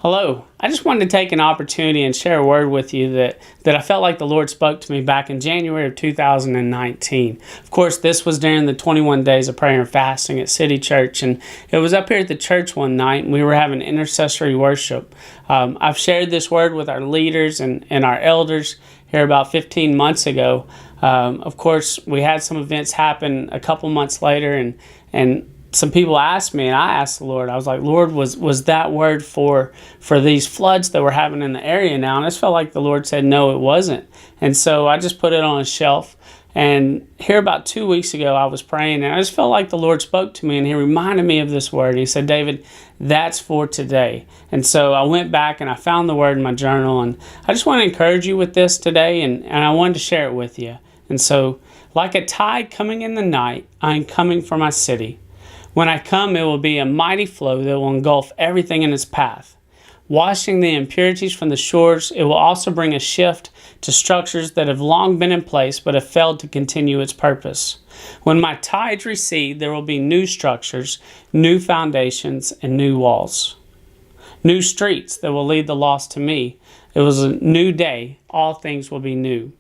Hello. I just wanted to take an opportunity and share a word with you that I felt like the Lord spoke to me back in January of 2019. Of course, this was during the 21 days of prayer and fasting at City Church, and it was up here at the church one night, and we were having intercessory worship. I've shared this word with our leaders and our elders here about 15 months ago. Of course, we had some events happen a couple months later, and some people asked me, and I asked the Lord, I was like, Lord, was that word for these floods that we're having in the area now? And I just felt like the Lord said, no, it wasn't. And so I just put it on a shelf. And here about 2 weeks ago, I was praying, and I just felt like the Lord spoke to me, and He reminded me of this word. He said, David, that's for today. And so I went back and I found the word in my journal, and I just want to encourage you with this today, and I wanted to share it with you. And so, like a tide coming in the night, I am coming for my city. When I come, it will be a mighty flow that will engulf everything in its path. Washing the impurities from the shores, it will also bring a shift to structures that have long been in place but have failed to continue its purpose. When my tides recede, there will be new structures, new foundations, and new walls. New streets that will lead the lost to me. It was a new day. All things will be new.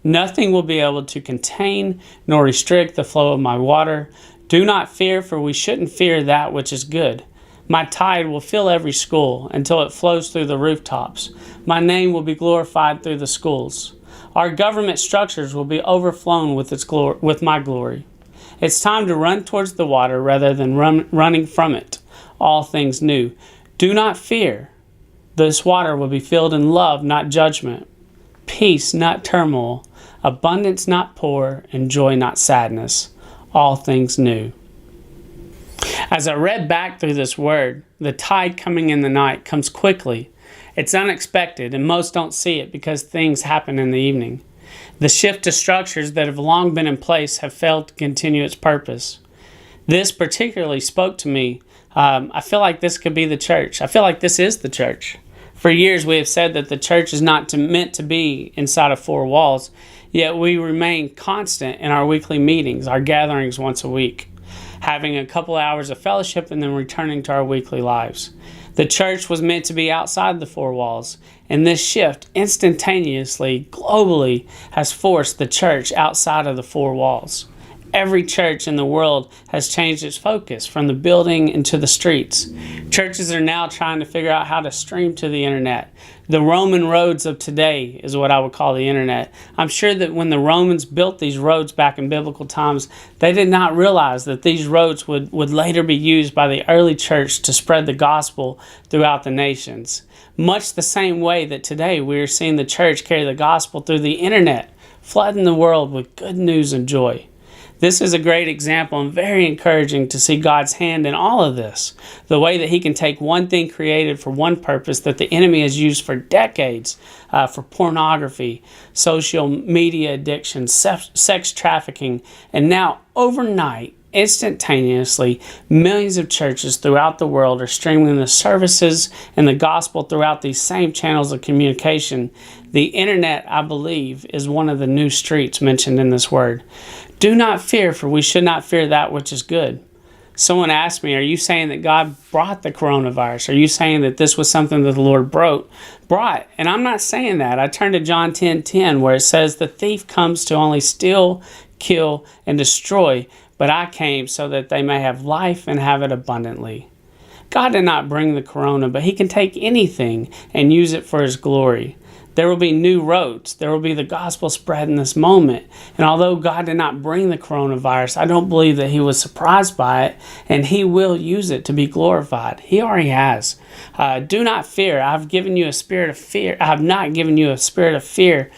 Nothing will be able to contain nor restrict the flow of my water. Do not fear, for we shouldn't fear that which is good. My tide will fill every school until it flows through the rooftops. My name will be glorified through the schools. Our government structures will be overflown with my glory. It's time to run towards the water rather than running from it. All things new. Do not fear. This water will be filled in love, not judgment. Peace, not turmoil. Abundance, not poor. And joy, not sadness. All things new. As I read back through this word, the tide coming in the night comes quickly. It's unexpected, and most don't see it because things happen in the evening. The shift to structures that have long been in place have failed to continue its purpose. This particularly spoke to me. I feel like this could be the church. I feel like this is the church. For years we have said that the church is not meant to be inside of four walls, yet we remain constant in our weekly meetings, our gatherings once a week, having a couple hours of fellowship and then returning to our weekly lives. The church was meant to be outside the four walls, and this shift instantaneously, globally, has forced the church outside of the four walls. Every church in the world has changed its focus from the building into the streets. Churches are now trying to figure out how to stream to the internet. The Roman roads of today is what I would call the internet. I'm sure that when the Romans built these roads back in biblical times, they did not realize that these roads would later be used by the early church to spread the gospel throughout the nations. Much the same way that today we are seeing the church carry the gospel through the internet, flooding the world with good news and joy. This is a great example and very encouraging to see God's hand in all of this. The way that He can take one thing created for one purpose that the enemy has used for decades for pornography, social media addiction, sex trafficking, and now overnight, instantaneously, millions of churches throughout the world are streaming the services and the gospel throughout these same channels of communication. The internet, I believe, is one of the new streets mentioned in this word. Do not fear, for we should not fear that which is good. Someone asked me, are you saying that God brought the coronavirus? Are you saying that this was something that the Lord brought? And I'm not saying that. I turn to John 10:10, where it says, the thief comes to only steal, kill, and destroy, but I came so that they may have life and have it abundantly. God did not bring the corona, but He can take anything and use it for His glory. There will be new roads. There will be the gospel spread in this moment. And although God did not bring the coronavirus, I don't believe that He was surprised by it, and He will use it to be glorified. He already has. Do not fear. I've given you a spirit of fear. I have not given you a spirit of fear,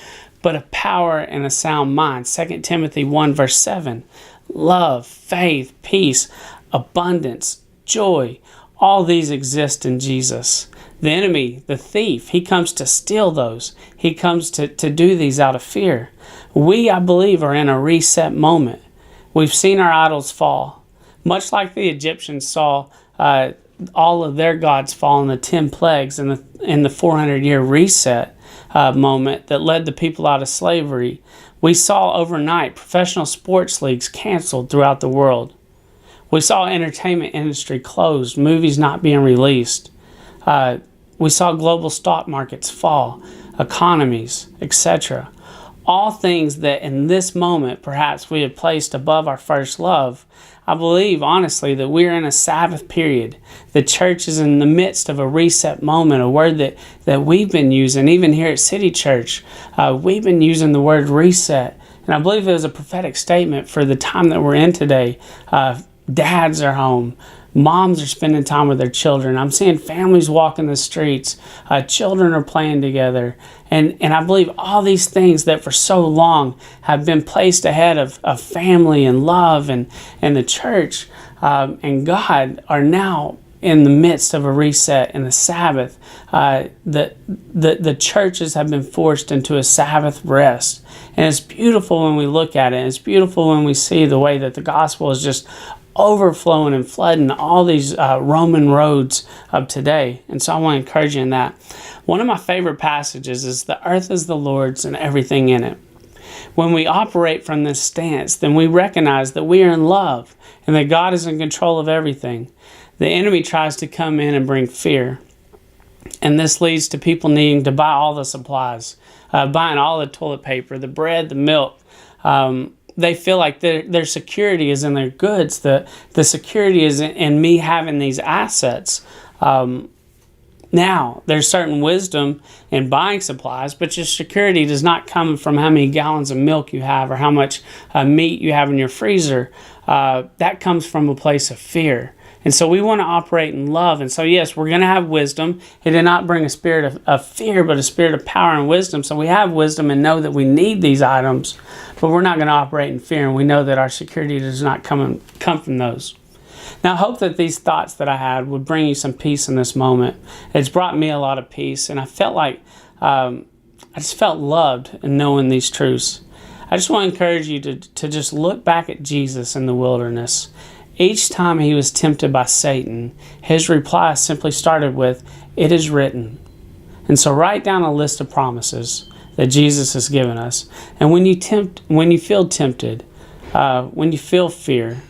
but a power and a sound mind. 2 Timothy 1 verse 7. Love, faith, peace, abundance, joy. All these exist in Jesus. The enemy, the thief, he comes to steal those. He comes to do these out of fear. We, I believe, are in a reset moment. We've seen our idols fall. Much like the Egyptians saw all of their gods fall in the 10 plagues in the 400-year reset moment that led the people out of slavery. We saw overnight professional sports leagues canceled throughout the world. We saw entertainment industry closed, movies not being released. We saw global stock markets fall, economies, etc. All things that in this moment perhaps we have placed above our first love. I believe honestly that we're in a Sabbath period. The church is in the midst of a reset moment, a word that we've been using, even here at City Church. We've been using the word reset. And I believe it was a prophetic statement for the time that we're in today. Dads are home. Moms are spending time with their children. I'm seeing families walking the streets. Children are playing together. And I believe all these things that for so long have been placed ahead of family and love and the church and God are now in the midst of a reset and a Sabbath. The churches have been forced into a Sabbath rest. And it's beautiful when we look at it. It's beautiful when we see the way that the gospel is just overflowing and flooding all these Roman roads of today. And so I want to encourage you in that. One of my favorite passages is the earth is the Lord's and everything in it. When we operate from this stance, then we recognize that we are in love and that God is in control of everything. The enemy tries to come in and bring fear. And this leads to people needing to buy all the supplies, buying all the toilet paper, the bread, the milk. They feel like their security is in their goods. The security is in me having these assets. Now, there's certain wisdom in buying supplies, but your security does not come from how many gallons of milk you have or how much meat you have in your freezer. That comes from a place of fear. And so we want to operate in love. And so, yes, we're going to have wisdom. He did not bring a spirit of fear, but a spirit of power and wisdom. So we have wisdom and know that we need these items, but we're not going to operate in fear. And we know that our security does not come from those. Now, I hope that these thoughts that I had would bring you some peace in this moment. It's brought me a lot of peace. And I felt like I just felt loved in knowing these truths. I just want to encourage you to just look back at Jesus in the wilderness. Each time he was tempted by Satan, his reply simply started with, "It is written." And so write down a list of promises that Jesus has given us. And when you feel tempted, when you feel fear,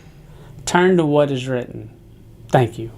turn to what is written. Thank you.